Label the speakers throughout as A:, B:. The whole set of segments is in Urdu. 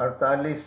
A: 48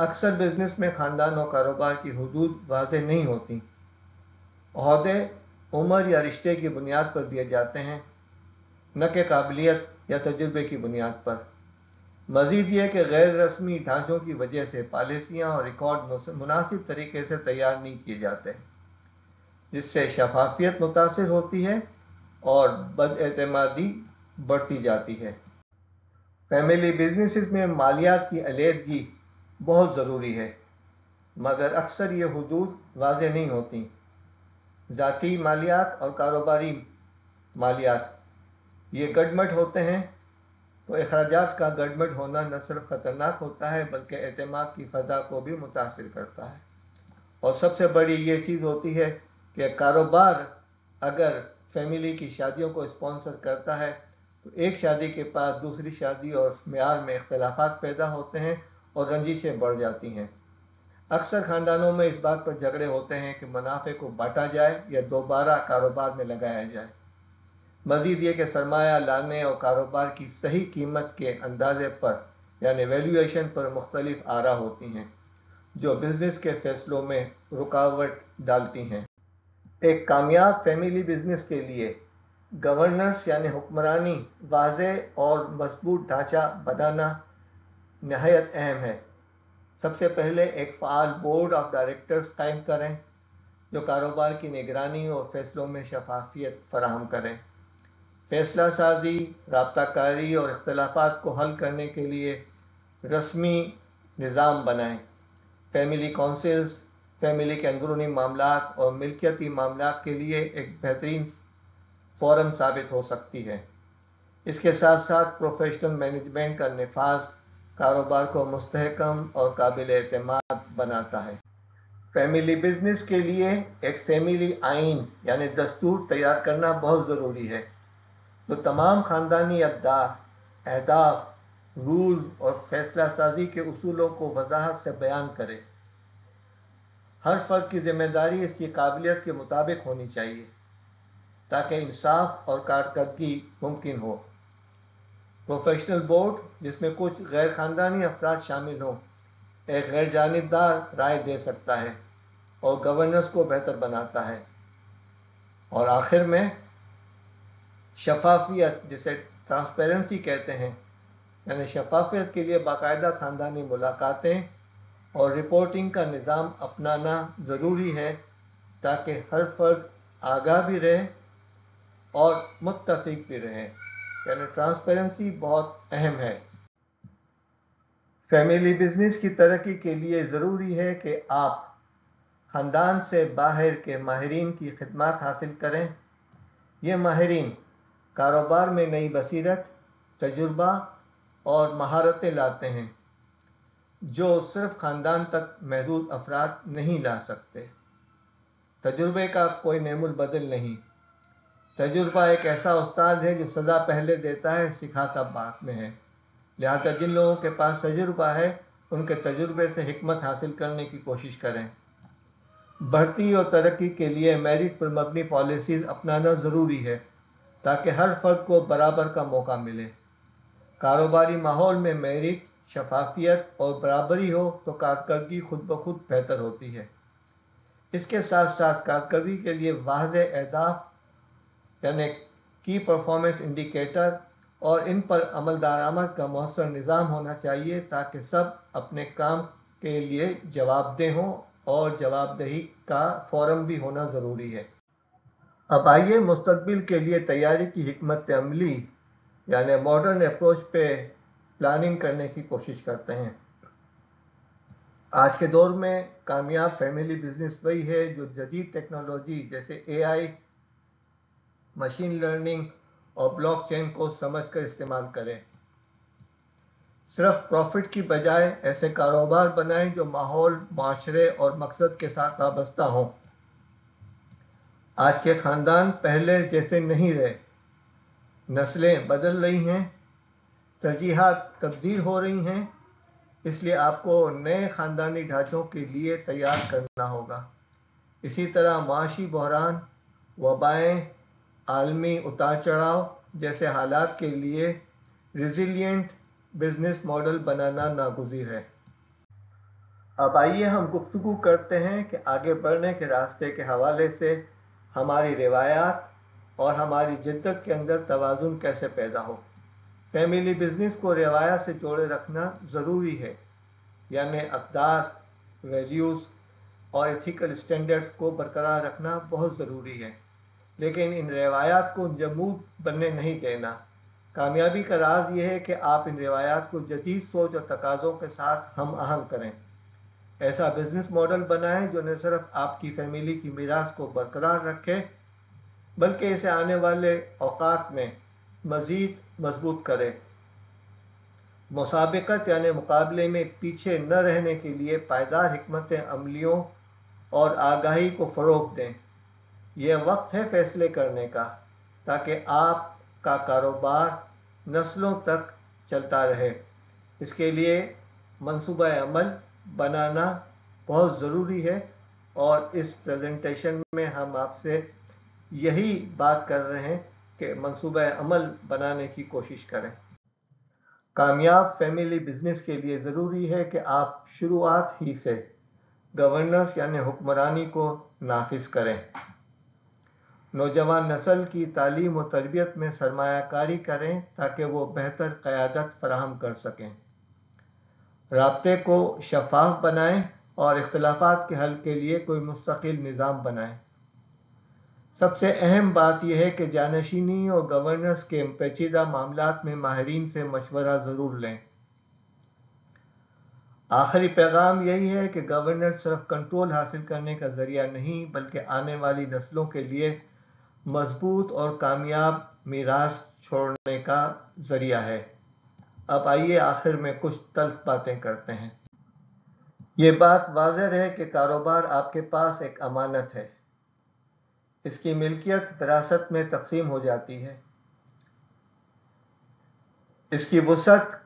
A: اکثر بزنس میں خاندان اور کاروبار کی حدود واضح نہیں ہوتی۔ عہدے عمر یا رشتے کی بنیاد پر دیے جاتے ہیں، نہ کہ قابلیت یا تجربے کی بنیاد پر۔ مزید یہ کہ غیر رسمی ڈھانچوں کی وجہ سے پالیسیاں اور ریکارڈ مناسب طریقے سے تیار نہیں کیے جاتے، جس سے شفافیت متاثر ہوتی ہے اور بد اعتمادی بڑھتی جاتی ہے۔ فیملی بزنسز میں مالیات کی علیحدگی بہت ضروری ہے، مگر اکثر یہ حدود واضح نہیں ہوتی۔ ذاتی مالیات اور کاروباری مالیات یہ گڈمٹ ہوتے ہیں، تو اخراجات کا گڈمٹ ہونا نہ صرف خطرناک ہوتا ہے بلکہ اعتماد کی فضا کو بھی متاثر کرتا ہے۔ اور سب سے بڑی یہ چیز ہوتی ہے کہ کاروبار اگر فیملی کی شادیوں کو اسپانسر کرتا ہے تو ایک شادی کے پاس دوسری شادی اور معیار میں اختلافات پیدا ہوتے ہیں اور رنجشیں بڑھ جاتی ہیں۔ اکثر خاندانوں میں اس بات پر جھگڑے ہوتے ہیں کہ منافع کو بانٹا جائے یا دوبارہ کاروبار میں لگایا جائے۔ مزید یہ کہ سرمایہ لانے اور کاروبار کی صحیح قیمت کے اندازے پر یعنی ویلیویشن پر مختلف آرا ہوتی ہیں، جو بزنس کے فیصلوں میں رکاوٹ ڈالتی ہیں۔ ایک کامیاب فیملی بزنس کے لیے گورننس یعنی حکمرانی واضح اور مضبوط ڈھانچہ بنانا نہایت اہم ہے۔ سب سے پہلے ایک فعال بورڈ آف ڈائریکٹرز قائم کریں جو کاروبار کی نگرانی اور فیصلوں میں شفافیت فراہم کریں۔ فیصلہ سازی، رابطہ کاری اور اختلافات کو حل کرنے کے لیے رسمی نظام بنائیں۔ فیملی کونسلز فیملی کے اندرونی معاملات اور ملکیتی معاملات کے لیے ایک بہترین فورم ثابت ہو سکتی ہے۔ اس کے ساتھ ساتھ پروفیشنل مینجمنٹ کا نفاذ کاروبار کو مستحکم اور قابل اعتماد بناتا ہے۔ فیملی بزنس کے لیے ایک فیملی آئین یعنی دستور تیار کرنا بہت ضروری ہے، جو تمام خاندانی اقدار، اہداف، رول اور فیصلہ سازی کے اصولوں کو وضاحت سے بیان کرے۔ ہر فرد کی ذمہ داری اس کی قابلیت کے مطابق ہونی چاہیے تاکہ انصاف اور کارکردگی ممکن ہو۔ پروفیشنل بورڈ جس میں کچھ غیر خاندانی افراد شامل ہوں ایک غیر جانبدار رائے دے سکتا ہے اور گورننس کو بہتر بناتا ہے۔ اور آخر میں شفافیت جسے ٹرانسپیرنسی کہتے ہیں، یعنی شفافیت کے لیے باقاعدہ خاندانی ملاقاتیں اور رپورٹنگ کا نظام اپنانا ضروری ہے تاکہ ہر فرد آگاہ بھی رہے اور متفق بھی رہے، یعنی ٹرانسپیرنسی بہت اہم ہے۔ فیملی بزنس کی ترقی کے لیے ضروری ہے کہ آپ خاندان سے باہر کے ماہرین کی خدمات حاصل کریں۔ یہ ماہرین کاروبار میں نئی بصیرت، تجربہ اور مہارتیں لاتے ہیں جو صرف خاندان تک محدود افراد نہیں لا سکتے۔ تجربے کا کوئی نعم البدل نہیں۔ تجربہ ایک ایسا استاد ہے جو سزا پہلے دیتا ہے، سکھاتا بعد میں ہے۔ لہذا جن لوگوں کے پاس تجربہ ہے ان کے تجربے سے حکمت حاصل کرنے کی کوشش کریں۔ بڑھتی اور ترقی کے لیے میرٹ پر مبنی پالیسیز اپنانا ضروری ہے تاکہ ہر فرد کو برابر کا موقع ملے۔ کاروباری ماحول میں میرٹ، شفافیت اور برابری ہو تو کارکردگی خود بخود بہتر ہوتی ہے۔ اس کے ساتھ ساتھ کارکردگی کے لیے واضح اہداف یعنی کی پرفارمنس انڈیکیٹر اور ان پر عمل درآمد کا مؤثر نظام ہونا چاہیے تاکہ سب اپنے کام کے لیے جواب دہ ہوں اور جواب دہی کا فورم بھی ہونا ضروری ہے۔ اب آئیے مستقبل کے لیے تیاری کی حکمت عملی یعنی ماڈرن اپروچ پہ پلاننگ کرنے کی کوشش کرتے ہیں۔ آج کے دور میں کامیاب فیملی بزنس وہی ہے جو جدید ٹیکنالوجی جیسے AI، مشین لرننگ اور بلاک چین کو سمجھ کر استعمال کرے۔ صرف پروفٹ کی بجائے ایسے کاروبار بنائیں جو ماحول، معاشرے اور مقصد کے ساتھ وابستہ ہوں۔ آج کے خاندان پہلے جیسے نہیں رہے، نسلیں بدل رہی ہیں، ترجیحات تبدیل ہو رہی ہیں، اس لیے آپ کو نئے خاندانی ڈھانچوں کے لیے تیار کرنا ہوگا۔ اسی طرح معاشی بحران، وبائیں، عالمی اتار چڑھاؤ جیسے حالات کے لیے ریزیلینٹ بزنس ماڈل بنانا ناگزیر ہے۔ اب آئیے ہم گفتگو کرتے ہیں کہ آگے بڑھنے کے راستے کے حوالے سے ہماری روایات اور ہماری جدت کے اندر توازن کیسے پیدا ہو۔ فیملی بزنس کو روایات سے جوڑے رکھنا ضروری ہے، یعنی اقدار، ویلیوز اور ایتھیکل سٹینڈرڈز کو برقرار رکھنا بہت ضروری ہے، لیکن ان روایات کو جمود بننے نہیں دینا۔ کامیابی کا راز یہ ہے کہ آپ ان روایات کو جدید سوچ اور تقاضوں کے ساتھ ہم آہنگ کریں۔ ایسا بزنس ماڈل بنائیں جو نہ صرف آپ کی فیملی کی میراث کو برقرار رکھے بلکہ اسے آنے والے اوقات میں مزید مضبوط کرے۔ مسابقت یعنی مقابلے میں پیچھے نہ رہنے کے لیے پائیدار حکمت عملیوں اور آگاہی کو فروغ دیں۔ یہ وقت ہے فیصلے کرنے کا تاکہ آپ کا کاروبار نسلوں تک چلتا رہے۔ اس کے لیے منصوبہ عمل بنانا بہت ضروری ہے، اور اس پریزنٹیشن میں ہم آپ سے یہی بات کر رہے ہیں کہ منصوبہ عمل بنانے کی کوشش کریں۔ کامیاب فیملی بزنس کے لیے ضروری ہے کہ آپ شروعات ہی سے گورننس یعنی حکمرانی کو نافذ کریں۔ نوجوان نسل کی تعلیم و تربیت میں سرمایہ کاری کریں تاکہ وہ بہتر قیادت فراہم کر سکیں۔ رابطے کو شفاف بنائیں اور اختلافات کے حل کے لیے کوئی مستقل نظام بنائیں۔ سب سے اہم بات یہ ہے کہ جانشینی اور گورننس کے پیچیدہ معاملات میں ماہرین سے مشورہ ضرور لیں۔ آخری پیغام یہی ہے کہ گورننس صرف کنٹرول حاصل کرنے کا ذریعہ نہیں بلکہ آنے والی نسلوں کے لیے مضبوط اور کامیاب میراث چھوڑنے کا ذریعہ ہے۔ اب آئیے آخر میں کچھ تلخ باتیں کرتے ہیں۔ یہ بات واضح رہے کہ کاروبار آپ کے پاس ایک امانت ہے۔ اس کی ملکیت وراثت میں تقسیم ہو جاتی ہے۔ اس کی وسعت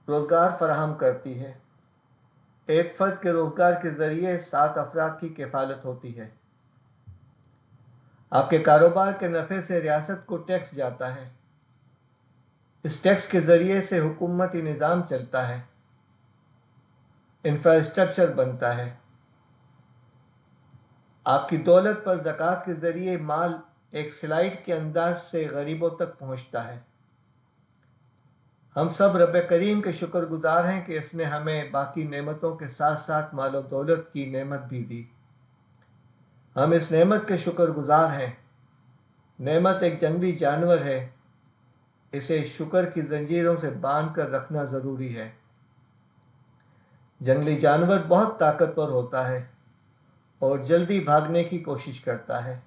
A: روزگار فراہم کرتی ہے۔ ایک فرد کے روزگار کے ذریعے 7 افراد کی کفالت ہوتی ہے۔ آپ کے کاروبار کے نفع سے ریاست کو ٹیکس جاتا ہے۔ اس ٹیکس کے ذریعے سے حکومتی نظام چلتا ہے، انفراسٹرکچر بنتا ہے۔ آپ کی دولت پر زکوٰۃ کے ذریعے مال ایک سلائڈ کے انداز سے غریبوں تک پہنچتا ہے۔ ہم سب رب کریم کے شکر گزار ہیں کہ اس نے ہمیں باقی نعمتوں کے ساتھ ساتھ مال و دولت کی نعمت بھی دی۔ ہم اس نعمت کے شکر گزار ہیں۔ نعمت ایک جنگلی جانور ہے، اسے شکر کی زنجیروں سے باندھ کر رکھنا ضروری ہے۔ جنگلی جانور بہت طاقتور ہوتا ہے اور جلدی بھاگنے کی کوشش کرتا ہے۔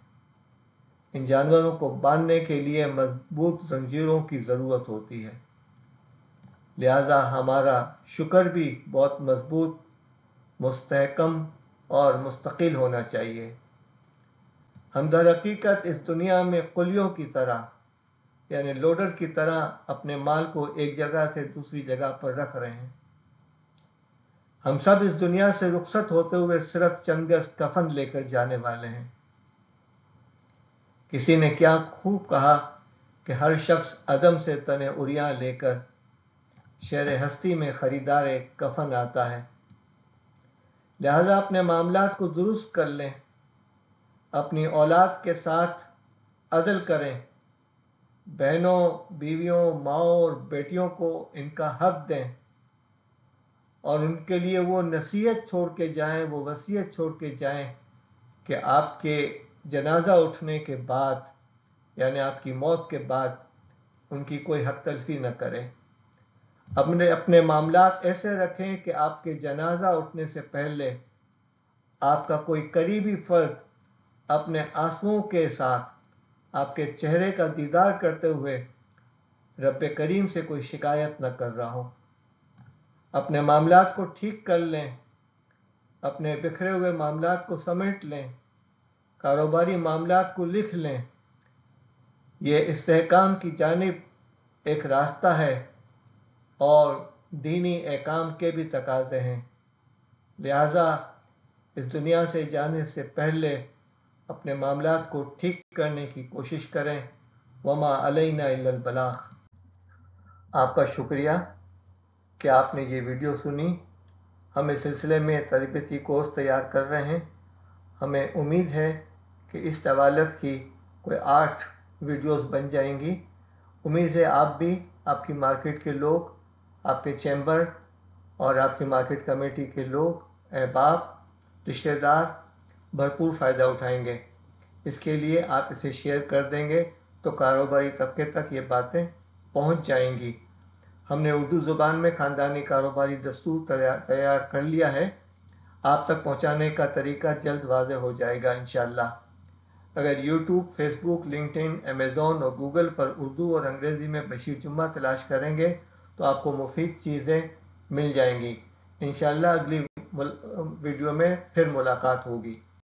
A: ان جانوروں کو باندھنے کے لیے مضبوط زنجیروں کی ضرورت ہوتی ہے، لہذا ہمارا شکر بھی بہت مضبوط، مستحکم اور مستقل ہونا چاہیے۔ ہم در حقیقت اس دنیا میں قلیوں کی طرح یعنی لوڈر کی طرح اپنے مال کو ایک جگہ سے دوسری جگہ پر رکھ رہے ہیں۔ ہم سب اس دنیا سے رخصت ہوتے ہوئے صرف چند گز کفن لے کر جانے والے ہیں۔ کسی نے کیا خوب کہا کہ ہر شخص عدم سے تن عریاں لے کر شہر ہستی میں خریدار کفن آتا ہے۔ لہذا اپنے معاملات کو درست کر لیں، اپنی اولاد کے ساتھ عدل کریں، بہنوں، بیویوں، ماؤں اور بیٹیوں کو ان کا حق دیں، اور ان کے لیے وہ نصیحت چھوڑ کے جائیں، وہ وصیت چھوڑ کے جائیں کہ آپ کے جنازہ اٹھنے کے بعد یعنی آپ کی موت کے بعد ان کی کوئی حق تلفی نہ کریں۔ اپنے معاملات ایسے رکھیں کہ آپ کے جنازہ اٹھنے سے پہلے آپ کا کوئی قریبی فرد اپنے آنسوؤں کے ساتھ آپ کے چہرے کا دیدار کرتے ہوئے رب کریم سے کوئی شکایت نہ کر رہا ہو۔ اپنے معاملات کو ٹھیک کر لیں، اپنے بکھرے ہوئے معاملات کو سمیٹ لیں، کاروباری معاملات کو لکھ لیں۔ یہ استحکام کی جانب ایک راستہ ہے اور دینی احکام کے بھی تقاضے ہیں، لہذا اس دنیا سے جانے سے پہلے اپنے معاملات کو ٹھیک کرنے کی کوشش کریں۔ وما علینا الا البلاغ۔ آپ کا شکریہ کہ آپ نے یہ ویڈیو سنی۔ ہم اس سلسلے میں تربیتی کورس تیار کر رہے ہیں. ہمیں امید ہے کہ اس طوالت کی کوئی 8 ویڈیوز بن جائیں گی. امید ہے آپ بھی، آپ کی مارکیٹ کے لوگ، آپ کے چیمبر اور آپ کی مارکیٹ کمیٹی کے لوگ، احباب، رشتہ دار بھرپور فائدہ اٹھائیں گے. اس کے لیے آپ اسے شیئر کر دیں گے تو کاروباری طبقے تک یہ باتیں پہنچ جائیں گی. ہم نے اردو زبان میں خاندانی کاروباری دستور تیار کر لیا ہے. آپ تک پہنچانے کا طریقہ جلد واضح ہو جائے گا انشاءاللہ. اگر یوٹیوب، فیس بک، لنکڈ ان، امیزون اور گوگل پر اردو اور انگریزی میں بشیر جمعہ تلاش کریں گے تو آپ کو مفید چیزیں مل جائیں گی. انشاءاللہ اگلی ویڈیو میں پھر ملاقات ہوگی.